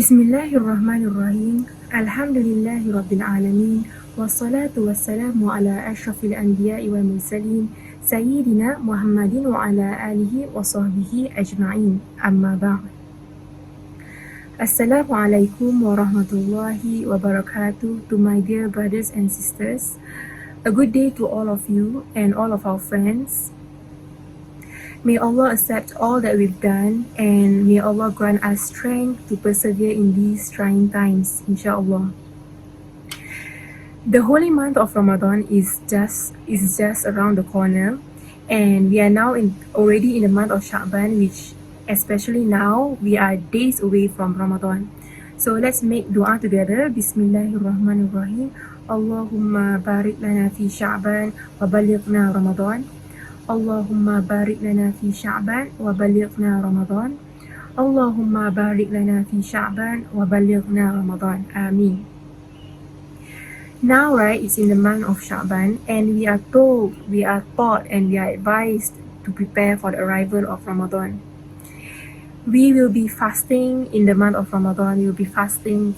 Bismillahirrahmanirrahim. Alhamdulillahi Rabbil Alamin. Wassalatu wassalamu ala ashrafil anbiya'i wal mursalin. Sayyidina Muhammadin wa ala alihi wa sahbihi ajma'in. Amma ba'd. Assalamualaikum warahmatullahi wabarakatuh to my dear brothers and sisters. A good day to all of you and all of our friends. May Allah accept all that we've done and may Allah grant us strength to persevere in these trying times, inshallah. The holy month of Ramadan is just around the corner, and we are now already in the month of Sha'ban, which especially now we are days away from Ramadan. So let's make dua together. Bismillahirrahmanirrahim. Allahumma barik lana fi Sha'ban wa balighna Ramadan. Allahumma barik lana fi Sha'ban wa balighna Ramadhan. Allahumma barik lana fi Sha'ban wa balighna Ramadan. Ameen. Now, right, it's in the month of Sha'ban, and we are taught, and we are advised to prepare for the arrival of Ramadan. We will be fasting in the month of Ramadan. We will be fasting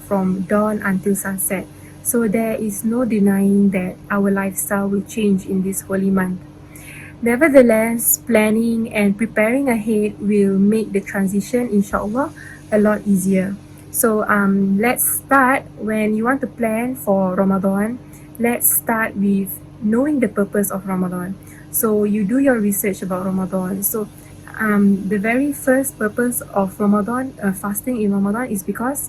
from dawn until sunset. So there is no denying that our lifestyle will change in this holy month. Nevertheless, planning and preparing ahead will make the transition, inshallah, a lot easier. So let's start. When you want to plan for Ramadan, let's start with knowing the purpose of Ramadan. So you do your research about Ramadan. So the very first purpose of Ramadan, fasting in Ramadan, is because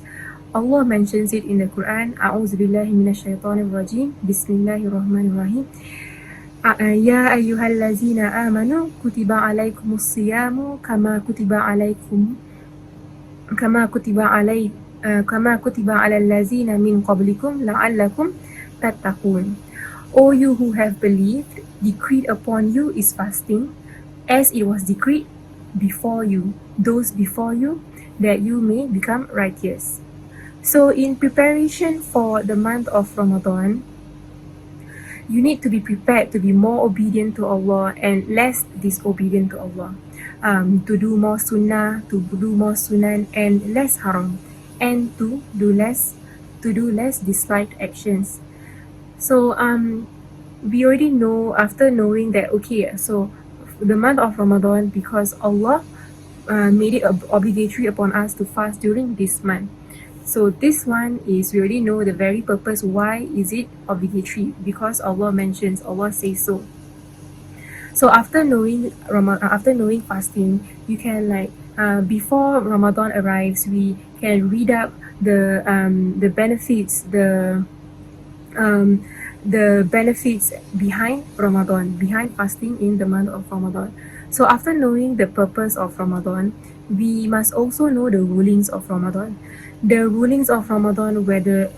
Allah mentions it in the Quran. A'udzubillahi minasyaitonirrajim. Bismillahirrahmanirrahim. Ya ayyuhallazina amanu kutiba alaikumus siyamu kama kutiba alal lazina min qablikum la'allakum tattaqun. O you who have believed, decreed upon you is fasting, as it was decreed before you, those before you, that you may become righteous. So in preparation for the month of Ramadan, you need to be prepared to be more obedient to Allah and less disobedient to Allah. To do more sunnah, to do more sunan, and less haram, and to do less disliked actions. So we already know, after knowing that, okay, so the month of Ramadan, because Allah made it obligatory upon us to fast during this month. So this one is, we already know the very purpose. Why is it obligatory? Because Allah mentions, Allah says so. So after knowing fasting, you can before Ramadan arrives, we can read up the benefits, the benefits behind Ramadan, behind fasting in the month of Ramadan. So after knowing the purpose of Ramadan, we must also know the rulings of Ramadan. The rulings of Ramadan, whether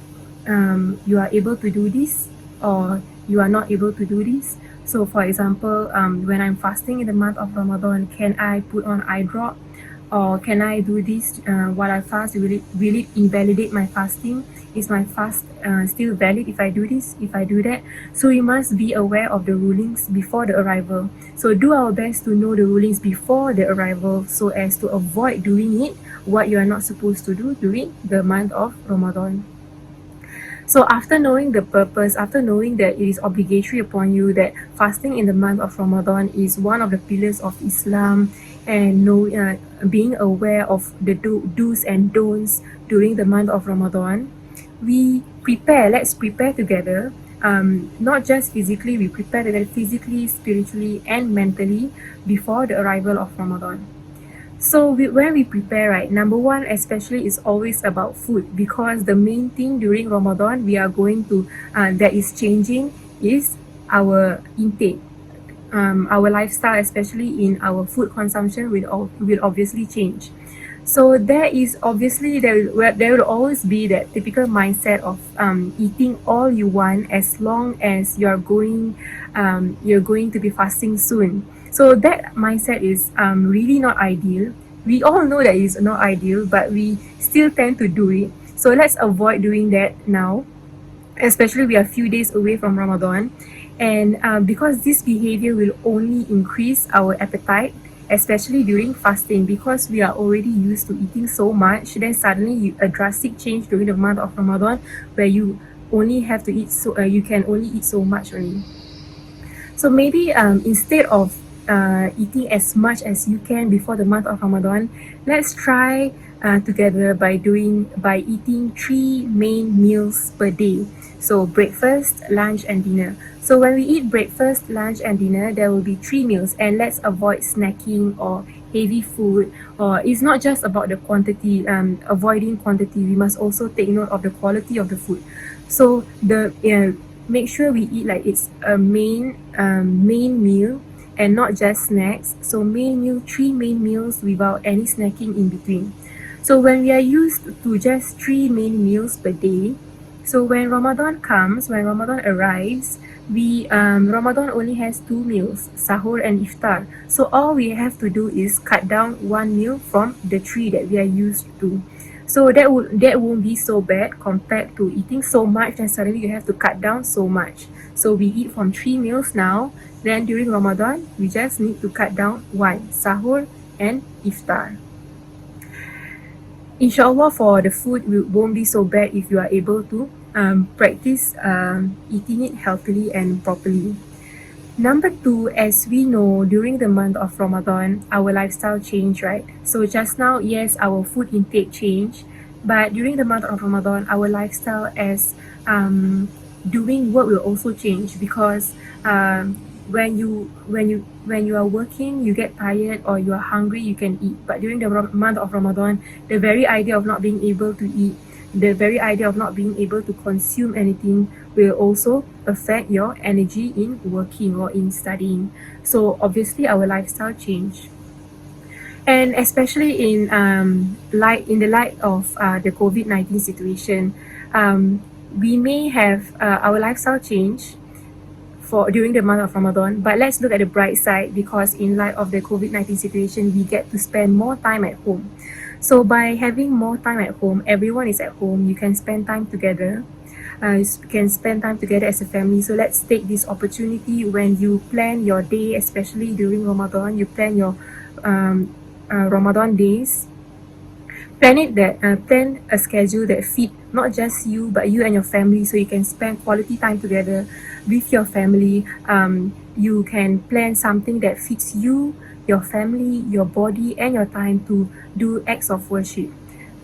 you are able to do this or you are not able to do this. So for example, when I'm fasting in the month of Ramadan, can I put on eye drop, or can I do this while I fast? Will it invalidate my fasting? Is my fast still valid if I do this, if I do that? So we must be aware of the rulings before the arrival. So do our best to know the rulings before the arrival, so as to avoid doing it, what you are not supposed to do during the month of Ramadan. So after knowing the purpose, after knowing that it is obligatory upon you, that fasting in the month of Ramadan is one of the pillars of Islam, and being aware of the do's and don'ts during the month of Ramadan, let's prepare together. Not just physically, we prepare together physically, spiritually, and mentally before the arrival of Ramadan. So when we prepare, right, number one especially is always about food, because the main thing during Ramadan we are going to that is changing is our intake. Our lifestyle, especially in our food consumption, will obviously change. So there will always be that typical mindset of eating all you want, as long as you're going to be fasting soon. So that mindset is really not ideal. We all know that it's not ideal, but we still tend to do it. So let's avoid doing that now, especially we are a few days away from Ramadan. And because this behavior will only increase our appetite especially during fasting, because we are already used to eating so much. Then suddenly a drastic change during the month of Ramadan, where you only have to eat you can only eat so much only. So maybe instead of eating as much as you can before the month of Ramadan, let's try together by eating 3 main meals per day. So breakfast, lunch, and dinner. So when we eat breakfast, lunch, and dinner, there will be 3 meals, and let's avoid snacking or heavy food. Or it's not just about the quantity, avoiding quantity. We must also take note of the quality of the food. So the make sure we eat like it's a main meal and not just snacks. So main meal, 3 main meals without any snacking in between. So when we are used to just 3 main meals per day, so when Ramadan arrives, we Ramadan only has 2 meals, sahur and iftar. So all we have to do is cut down 1 meal from the 3 that we are used to. So that won't be so bad compared to eating so much and suddenly you have to cut down so much. So we eat from 3 meals now. Then during Ramadan, we just need to cut down 1, sahur and iftar. Inshallah, for the food, it won't be so bad if you are able to practice eating it healthily and properly. Number 2, as we know, during the month of Ramadan, our lifestyle changed, right? So just now, yes, our food intake changed, but during the month of Ramadan, our lifestyle as doing work will also change, because when you are working, you get tired or you are hungry, you can eat. But during the month of Ramadan, the very idea of not being able to eat, the very idea of not being able to consume anything will also affect your energy in working or in studying. So obviously our lifestyle change. And especially in the light of the COVID-19 situation, we may have our lifestyle change for during the month of Ramadan. But let's look at the bright side, because in light of the COVID-19 situation, we get to spend more time at home. So by having more time at home, everyone is at home, you can spend time together. You can spend time together as a family. So let's take this opportunity when you plan your day, especially during Ramadan, you plan your Ramadan days. Plan a schedule that fit not just you but you and your family, so you can spend quality time together with your family. You can plan something that fits you, your family, your body, and your time to do acts of worship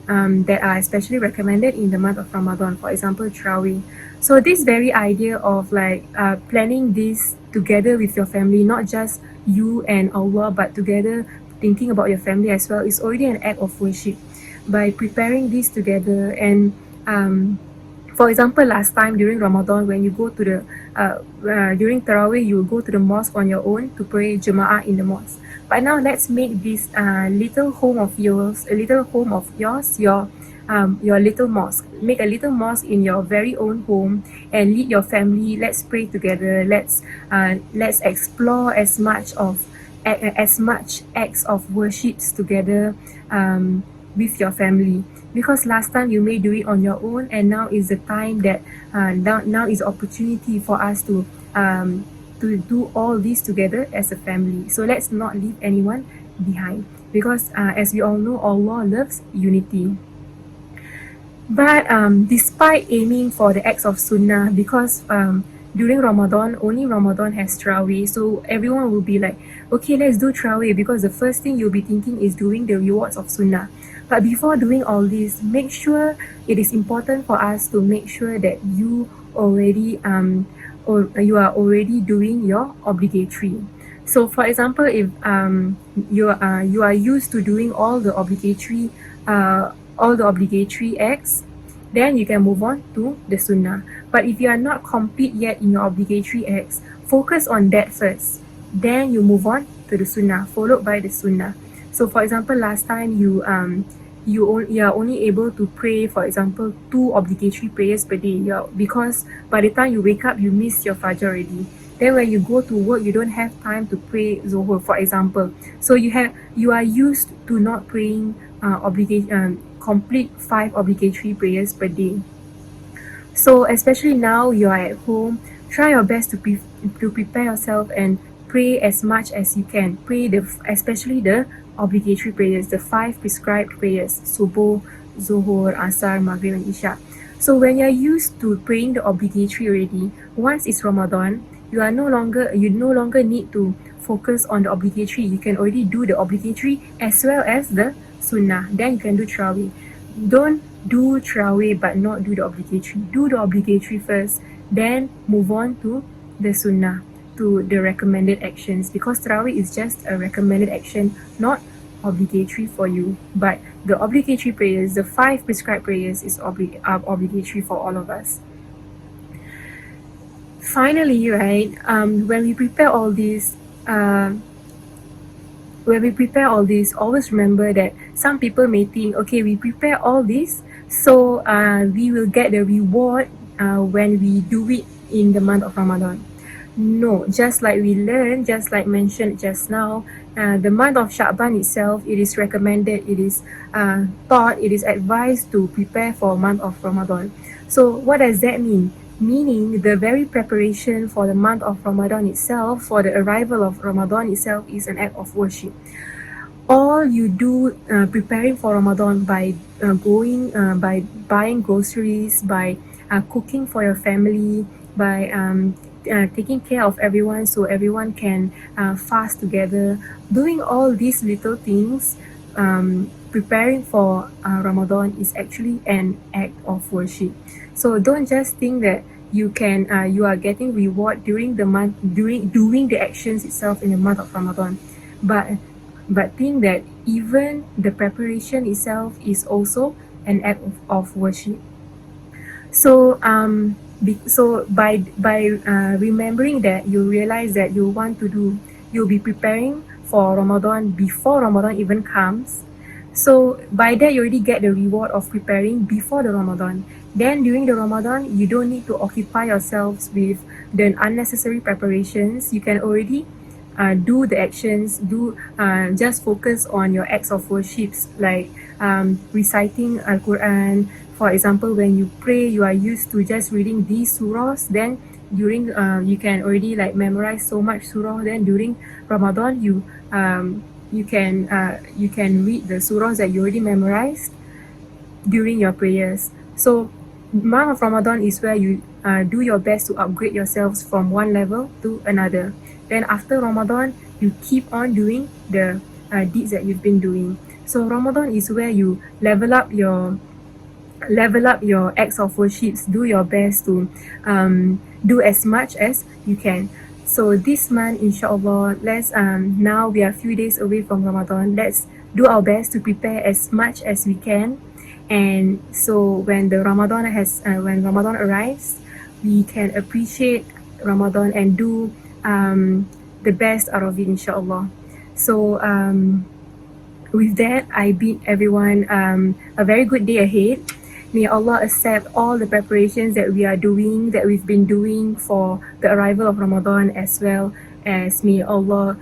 that are especially recommended in the month of Ramadan. For example, Tarawih. So this very idea of planning this together with your family, not just you and Allah, but together thinking about your family as well, is already an act of worship. By preparing this together, and for example, last time during Ramadan, when you go to the during Tarawih, you go to the mosque on your own to pray Jama'ah in the mosque. But now let's make this little home of yours, your little mosque. Make a little mosque in your very own home and lead your family. Let's pray together. Let's explore as much acts of worships together with your family. Because last time you may do it on your own, and now is the time that now is opportunity for us to do all this together as a family. So let's not leave anyone behind, because as we all know, Allah loves unity. But despite aiming for the acts of sunnah, because during Ramadan, only Ramadan has Tarawih, so everyone will be like, okay, let's do Tarawih, because the first thing you'll be thinking is doing the rewards of sunnah. But before doing all this, make sure it is important for us to make sure that you already or you are already doing your obligatory. So for example, if you are used to doing all the obligatory acts, then you can move on to the sunnah. But if you are not complete yet in your obligatory acts, focus on that first. Then you move on to the sunnah, followed by the sunnah. So for example, last time you are only able to pray, for example, 2 obligatory prayers per day, because by the time you wake up, you miss your Fajr already. Then when you go to work, you don't have time to pray Zohor, for example. So you are used to not praying complete 5 obligatory prayers per day. So especially now you are at home, try your best to prepare yourself and pray as much as you can. Pray especially the obligatory prayers, the 5 prescribed prayers: Subuh, Zuhur, Asar, Maghrib, and Isha. So when you're used to praying the obligatory already, once it's Ramadan, you no longer need to focus on the obligatory. You can already do the obligatory as well as the sunnah. Then you can do Tarawih. Don't do Tarawih but not do the obligatory. Do the obligatory first, then move on to the sunnah, to the recommended actions, because Tarawih is just a recommended action, not obligatory for you. But the obligatory prayers, the 5 prescribed prayers, are obligatory for all of us. Finally, right, when we prepare all this, always remember that some people may think, okay, we prepare all this, so we will get the reward when we do it in the month of Ramadan. No, just like mentioned just now, the month of Sha'ban itself, it is recommended, it is taught, it is advised to prepare for a month of Ramadan. So what does that mean? Meaning the very preparation for the month of Ramadan itself, for the arrival of Ramadan itself, is an act of worship. All you do preparing for Ramadan by by buying groceries, by cooking for your family, by taking care of everyone so everyone can fast together, doing all these little things, preparing for Ramadan is actually an act of worship. So don't just think that you are getting reward during the month, during doing the actions itself in the month of Ramadan, but think that even the preparation itself is also an act of worship. So by remembering that, you realize that you'll be preparing for Ramadan before Ramadan even comes. So by that, you already get the reward of preparing before the Ramadan. Then during the Ramadan, you don't need to occupy yourselves with the unnecessary preparations. You can already do the actions, just focus on your acts of worships, like reciting Al-Quran. For example, when you pray, you are used to just reading these surahs. Then during you can already like memorize so much surah. Then during Ramadan, you can read the surahs that you already memorized during your prayers. So month of Ramadan is where you do your best to upgrade yourselves from one level to another. Then after Ramadan, you keep on doing the deeds that you've been doing. So Ramadan is where you level up your acts of worships. Do your best to do as much as you can. So this month, inshallah, let's now we are a few days away from Ramadan. Let's do our best to prepare as much as we can, and so when Ramadan arrives, we can appreciate Ramadan and do the best out of it, inshallah. So with that, I bid everyone a very good day ahead. May Allah accept all the preparations that we've been doing for the arrival of Ramadan, as well as may Allah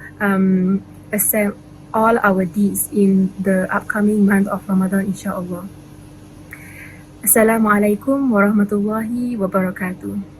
accept all our deeds in the upcoming month of Ramadan, inshallah. Assalamualaikum warahmatullahi wabarakatuh.